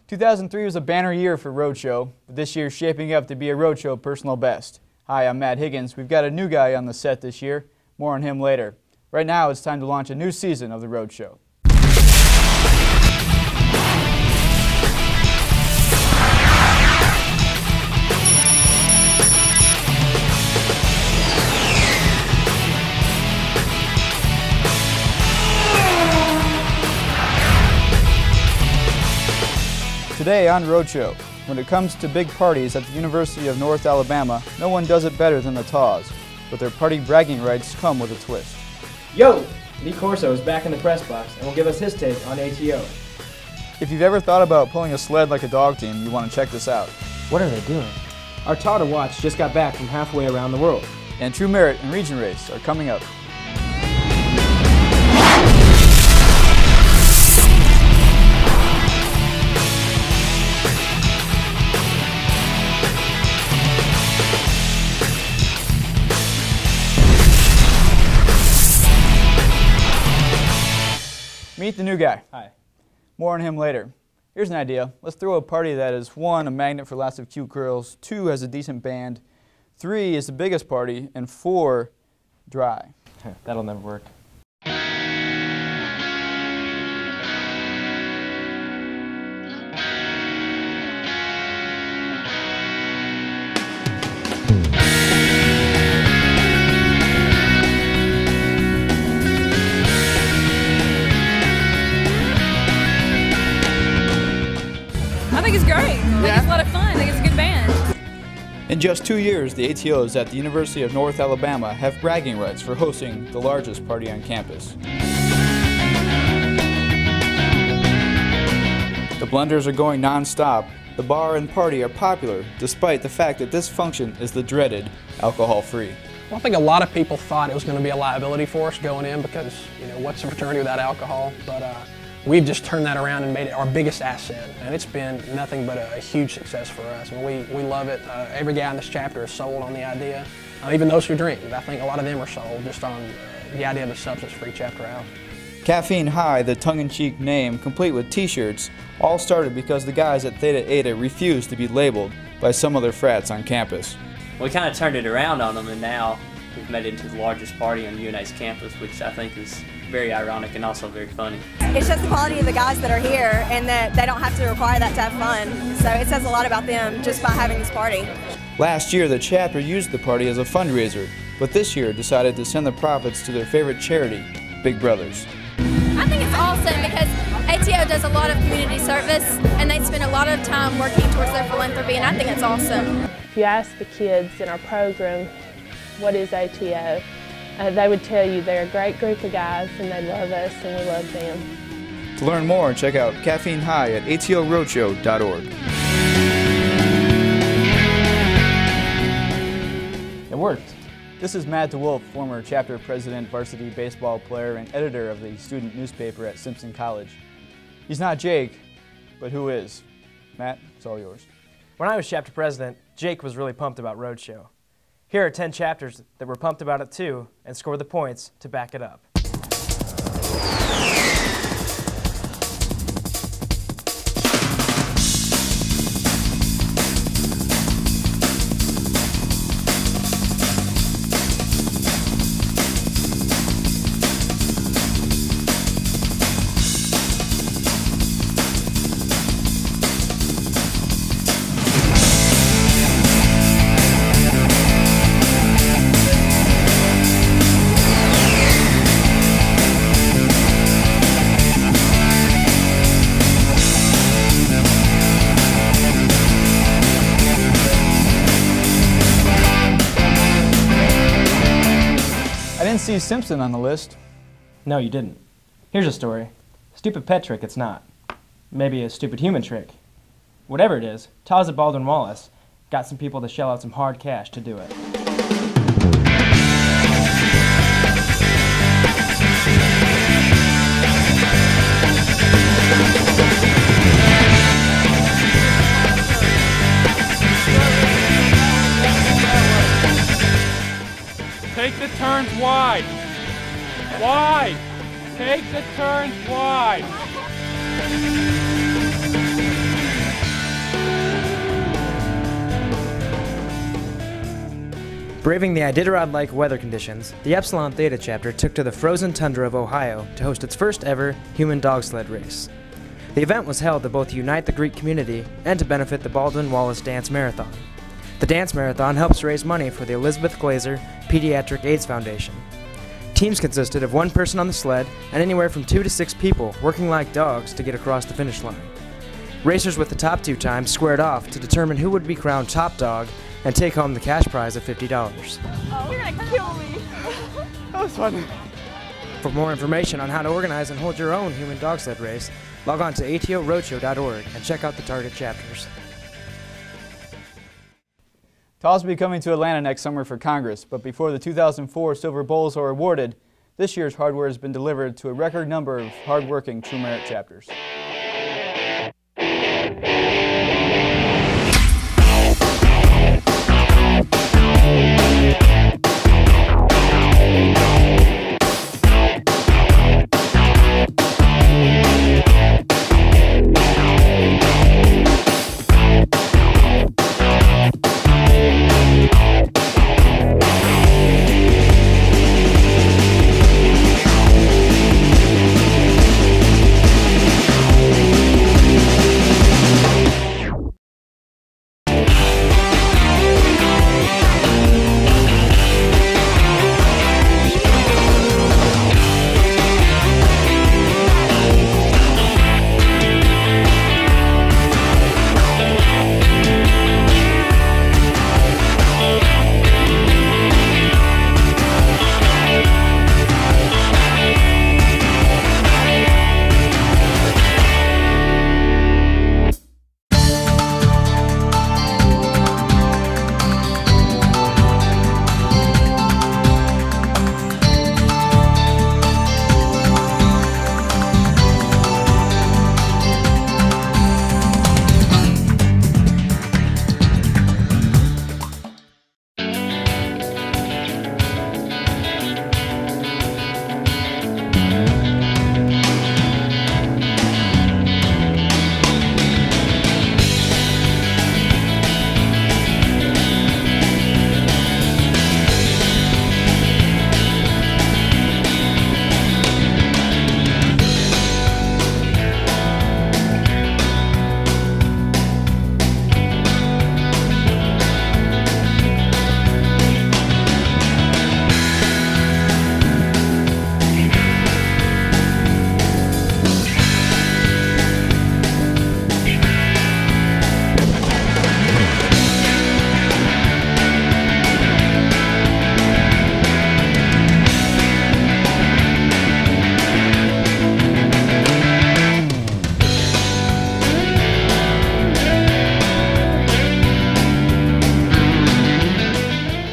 2003 was a banner year for Roadshow, but this year's shaping up to be a Roadshow personal best. Hi, I'm Matt Higgins. We've got a new guy on the set this year. More on him later. Right now, it's time to launch a new season of the Roadshow. Today on Roadshow, when it comes to big parties at the University of North Alabama, no one does it better than the Taws, but their party bragging rights come with a twist. Yo! Lee Corso is back in the press box and will give us his take on ATO. If you've ever thought about pulling a sled like a dog team, you want to check this out. What are they doing? Our Taw to watch just got back from halfway around the world. And True Merit and Region Race are coming up. Meet the new guy. Hi. More on him later. Here's an idea. Let's throw a party that is 1, a magnet for lots of cute girls, 2, has a decent band, 3 is the biggest party, and 4, dry. That'll never work. I think it's great. I think it's a lot of fun. I think it's a good band. In just 2 years, the ATOs at the University of North Alabama have bragging rights for hosting the largest party on campus. The blenders are going non-stop. The bar and party are popular, despite the fact that this function is the dreaded alcohol-free. Well, I think a lot of people thought it was going to be a liability for us going in because, you know, what's a fraternity without alcohol? But we've just turned that around and made it our biggest asset, and it's been nothing but a huge success for us. I mean, we love it. Every guy in this chapter is sold on the idea. Even those who drink, I think a lot of them are sold just on the idea of a substance-free chapter house. Caffeine High, the tongue-in-cheek name, complete with t-shirts, all started because the guys at Theta Eta refused to be labeled by some other frats on campus. We kind of turned it around on them, and now we've made it into the largest party on UNA's campus, which I think is very ironic and also very funny. It's just the quality of the guys that are here and that they don't have to require that to have fun. So it says a lot about them just by having this party. Last year, the chapter used the party as a fundraiser, but this year decided to send the profits to their favorite charity, Big Brothers. I think it's awesome because ATO does a lot of community service and they spend a lot of time working towards their philanthropy, and I think it's awesome. If you ask the kids in our program, what is ATO? They would tell you they're a great group of guys and they love us and we love them. To learn more, check out Caffeine High at atoroadshow.org. It worked. This is Matt DeWolf, former chapter president, varsity baseball player, and editor of the student newspaper at Simpson College. He's not Jake, but who is? Matt, it's all yours. When I was chapter president, Jake was really pumped about Roadshow. Here are 10 chapters that were pumped about it too and scored the points to back it up. I didn't see Simpson on the list. No, you didn't. Here's a story. Stupid pet trick it's not. Maybe a stupid human trick. Whatever it is, Taz at Baldwin Wallace got some people to shell out some hard cash to do it. Take the turns wide. Wide. Take the turns wide. Braving the Iditarod-like weather conditions, the Epsilon Theta chapter took to the frozen tundra of Ohio to host its first ever human dog sled race. The event was held to both unite the Greek community and to benefit the Baldwin Wallace Dance Marathon. The Dance Marathon helps raise money for the Elizabeth Glaser Pediatric AIDS Foundation. Teams consisted of one person on the sled and anywhere from 2 to 6 people working like dogs to get across the finish line. Racers with the top 2 times squared off to determine who would be crowned top dog and take home the cash prize of $50. Oh, you're gonna kill me. That was fun. For more information on how to organize and hold your own human dog sled race, log on to ATO Roadshow.org and check out the target chapters. TAWs will be coming to Atlanta next summer for Congress, but before the 2004 Silver Bowls are awarded, this year's hardware has been delivered to a record number of hard-working True Merit chapters.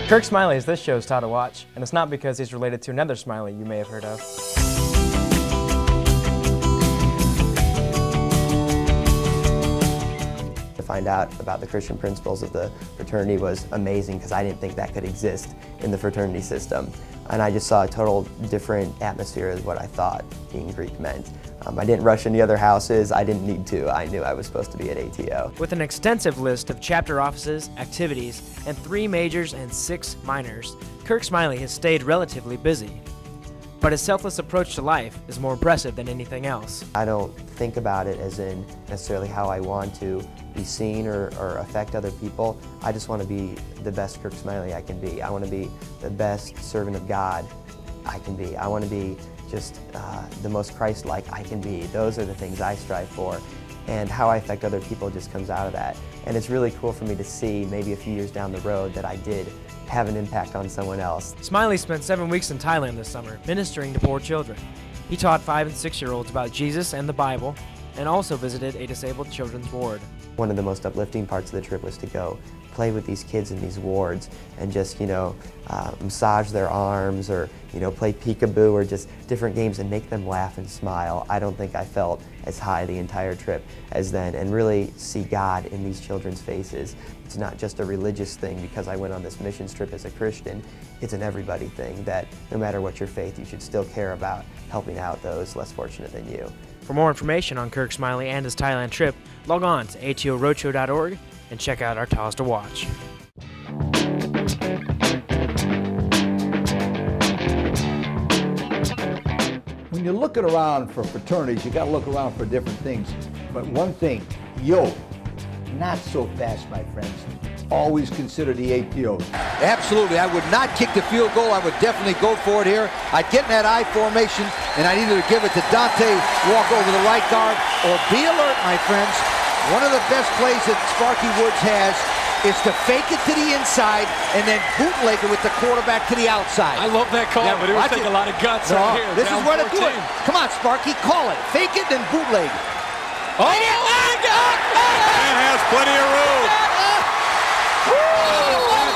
Kirk Smiley is this show's Todd to watch, and it's not because he's related to another Smiley you may have heard of. To find out about the Christian principles of the fraternity was amazing because I didn't think that could exist in the fraternity system. And I just saw a total different atmosphere as what I thought being Greek meant. I didn't rush any other houses. I didn't need to. I knew I was supposed to be at ATO. With an extensive list of chapter offices, activities, and 3 majors and 6 minors, Kirk Smiley has stayed relatively busy. But his selfless approach to life is more impressive than anything else. I don't think about it as in necessarily how I want to be seen or affect other people. I just want to be the best Kirk Smiley I can be. I want to be the best servant of God I can be. I want to be just the most Christ-like I can be. Those are the things I strive for. And how I affect other people just comes out of that. And it's really cool for me to see maybe a few years down the road that I did have an impact on someone else. Smiley spent 7 weeks in Thailand this summer, ministering to poor children. He taught 5- and 6-year-olds about Jesus and the Bible, and also visited a disabled children's ward. One of the most uplifting parts of the trip was to go play with these kids in these wards and just, massage their arms or, play peekaboo or just different games and make them laugh and smile. I don't think I felt as high the entire trip as then, and really see God in these children's faces. It's not just a religious thing because I went on this missions trip as a Christian. It's an everybody thing that no matter what your faith, you should still care about helping out those less fortunate than you. For more information on Kirk Smiley and his Thailand trip, log on to atoroadshow.org and check out our TAWs to watch. when you're looking around for fraternities, you got to look around for different things. But one thing, not so fast, my friends. Always consider the ATOs. Absolutely, I would not kick the field goal. I would definitely go for it here. I'd get in that I formation, and I'd either give it to Dante, walk over the right guard, or be alert, my friends. One of the best plays that Sparky Woods has is to fake it to the inside and then bootleg it with the quarterback to the outside. I love that call, but it was taking a lot of guts right here. This is where to do it. Come on, Sparky, call it. Fake it, then bootleg. Oh, and has plenty of room.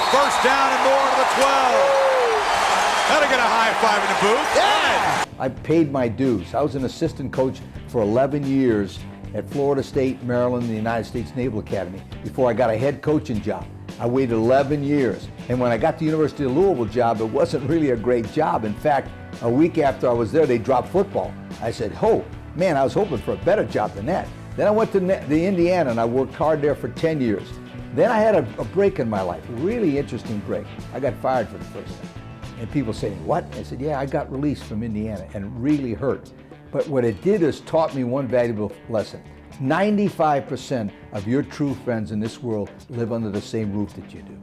First down and more to the 12. Gotta get a high five in the booth. Yeah. I paid my dues. I was an assistant coach for 11 years at Florida State, Maryland, and the United States Naval Academy before I got a head coaching job. I waited 11 years. And when I got the University of Louisville job, it wasn't really a great job. In fact, a week after I was there, they dropped football. I said, oh, man, I was hoping for a better job than that. Then I went to Indiana, and I worked hard there for 10 years. Then I had a break in my life, a really interesting break. I got fired for the first time. And people say, what? I said, yeah, I got released from Indiana, and it really hurt. But what it did is taught me one valuable lesson. 95% of your true friends in this world live under the same roof that you do.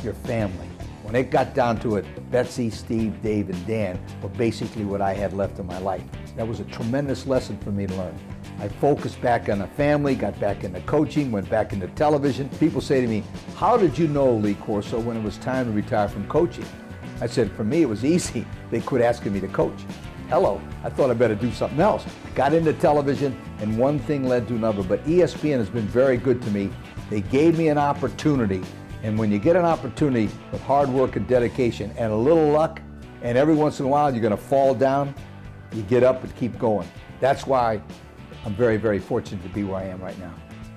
Your family. When it got down to it, Betsy, Steve, Dave, and Dan were basically what I had left in my life. That was a tremendous lesson for me to learn. I focused back on the family, got back into coaching, went back into television. People say to me, how did you know, Lee Corso, when it was time to retire from coaching? I said, for me, it was easy. They quit asking me to coach. Hello, I thought I better do something else. Got into television, and one thing led to another, but ESPN has been very good to me. They gave me an opportunity, and when you get an opportunity with hard work and dedication and a little luck, and every once in a while you're gonna fall down, you get up and keep going. That's why I'm very, very fortunate to be where I am right now.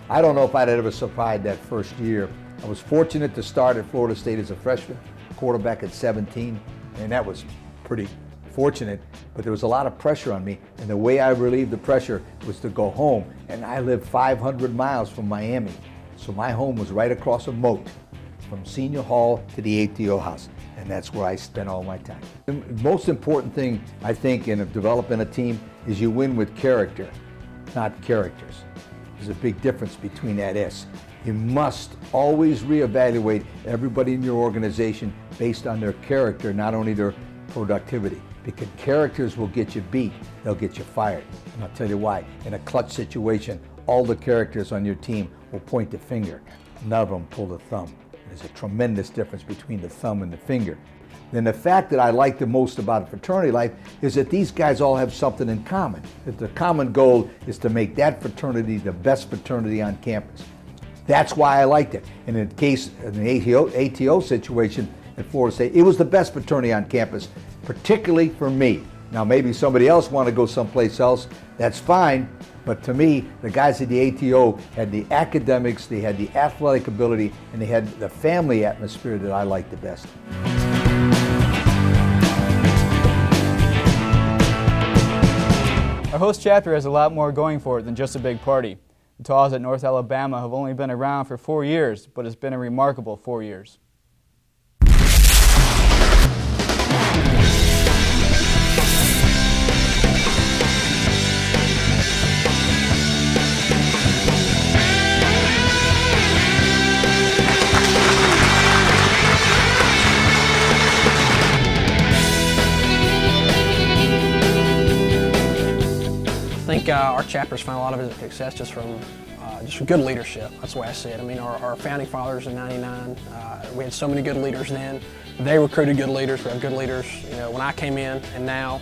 I don't know if I'd ever survived that first year. I was fortunate to start at Florida State as a freshman, quarterback at 17, and that was pretty fortunate, but there was a lot of pressure on me, and the way I relieved the pressure was to go home, and I lived 500 miles from Miami, so my home was right across a moat from Senior Hall to the ATO house, and that's where I spent all my time. The most important thing, I think, in developing a team is you win with character, not characters. There's a big difference between that S. You must always reevaluate everybody in your organization based on their character, not only their productivity. Because characters will get you beat, they'll get you fired. And I'll tell you why. In a clutch situation, all the characters on your team will point the finger. None of them pull the thumb. There's a tremendous difference between the thumb and the finger. Then the fact that I like the most about a fraternity life is that these guys all have something in common. That the common goal is to make that fraternity the best fraternity on campus. That's why I liked it. And in the case of the ATO situation at Florida State, it was the best fraternity on campus, particularly for me. Now maybe somebody else want to go someplace else, that's fine, but to me, the guys at the ATO had the academics, they had the athletic ability, and they had the family atmosphere that I liked the best. Our host chapter has a lot more going for it than just a big party. The Taws at North Alabama have only been around for 4 years, but it's been a remarkable 4 years. I think our chapter's found a lot of its success just from just good leadership. That's the way I see it. I mean, our founding fathers in '99, we had so many good leaders then. They recruited good leaders. We have good leaders. You know, when I came in, and now,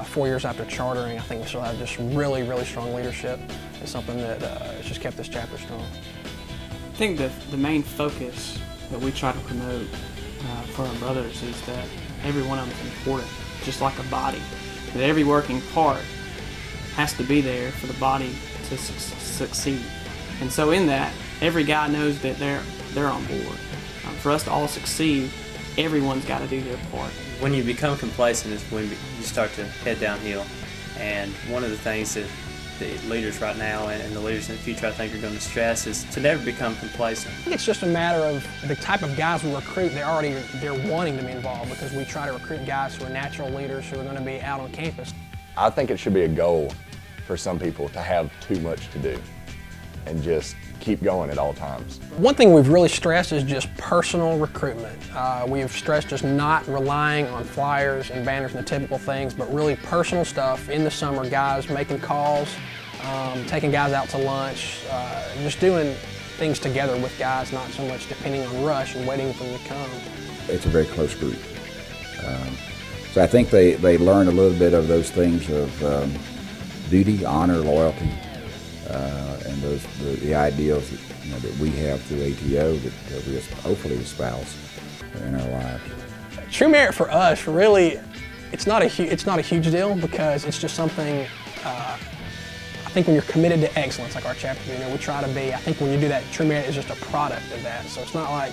4 years after chartering, I think we still have just really, really strong leadership. It's something that has just kept this chapter strong. I think the main focus that we try to promote for our brothers is that every one of them is important, just like a body. That every working part has to be there for the body to succeed. And so in that, every guy knows that they're on board. For us to all succeed, everyone's got to do their part. When you become complacent is when you start to head downhill. And one of the things that the leaders right now and the leaders in the future I think are going to stress is to never become complacent. I think it's just a matter of the type of guys we recruit. They're wanting to be involved because we try to recruit guys who are natural leaders who are going to be out on campus. I think it should be a goal for some people to have too much to do and just keep going at all times. One thing we've really stressed is just personal recruitment. We've stressed just not relying on flyers and banners and the typical things, but really personal stuff in the summer, guys making calls, taking guys out to lunch, just doing things together with guys, not so much depending on rush and waiting for them to come. It's a very close group. So I think they learn a little bit of those things of duty, honor, loyalty, and the ideals that we have through ATO that we hopefully espouse in our lives. True merit for us, really, it's not a huge deal because it's just something. I think when you're committed to excellence, like our chapter, we try to be. I think when you do that, true merit is just a product of that. So it's not like,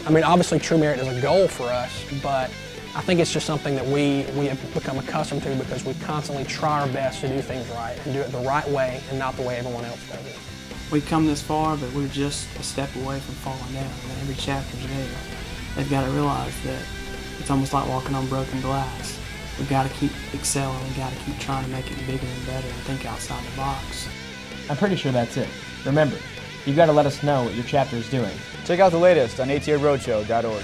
I mean, obviously true merit is a goal for us, but I think it's just something that we have become accustomed to because we constantly try our best to do things right and do it the right way and not the way everyone else does it. We've come this far, but we're just a step away from falling down. And every chapter's there. They've got to realize that it's almost like walking on broken glass. We've got to keep excelling. We've got to keep trying to make it bigger and better and think outside the box. I'm pretty sure that's it. Remember, you've got to let us know what your chapter is doing. Check out the latest on ATORoadshow.org.